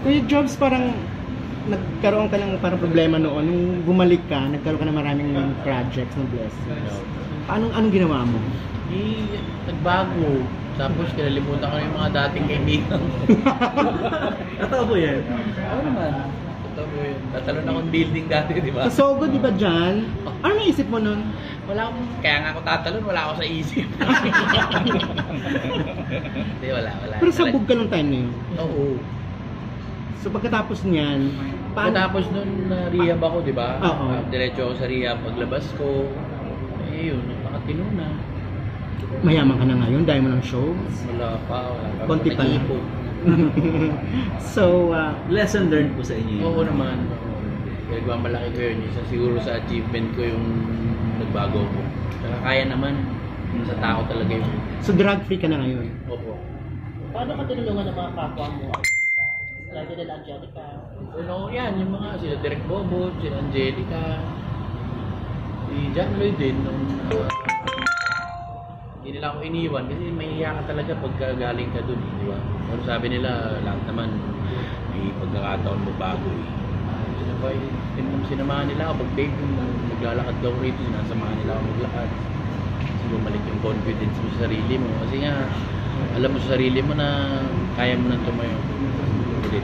Kuya Jobs, parang nagkaroon ka ng parang problema noon. Nung bumalik ka, nagkaroon ka ng maraming projects ng blessings. Anong ginawa mo? Nagbago. Tapos kinalimutan ko yung mga dating kaibigan. Totoo po yan. Oo naman. Totoo po yun. Tatalon akong building dati, di ba? Sa Sogo, di ba dyan? Ano naisip mo nun? Wala akong, kaya nga ako tatalon, wala ako sa isip. Hindi, wala. Pero sabog ka nung time na yun. Oo. So pagkatapos niyan, Pagkatapos nun, rehab ako, di ba? Oo. Diretso ako sa rehab. Paglabas ko, yun, napakatino na. mayaman ka na ngayon dahil mo ng shows? Wala pa. Konti pa lang. So, lesson learned po sa inyo. Oo naman. Nagmamalaki ko yun. Isa siguro sa achievement ko yung nagbago ko. Saka kaya naman. Sa tao talaga yun. So, drug free ka na ngayon? Opo. Paano ka tinulungan ng mga kapwa mo? Lagi nila Angelica. Ano yan, yung mga sila Derek Bobo, sila Angelica, si John Lloyd din. Hindi nila ako iniwan kasi mahihiya ka talaga pagka galing ka dun, di ba? Pero sabi nila, lahat naman may pagkakataon mo bago eh. Sinamahan nila ako pag babe, maglalakad daw rito, sinasamahan nila ako maglakad. Kasi bumalik yung confidence mo sa sarili mo. Kasi nga, alam mo sa sarili mo na kaya mo nang tumayo ulit.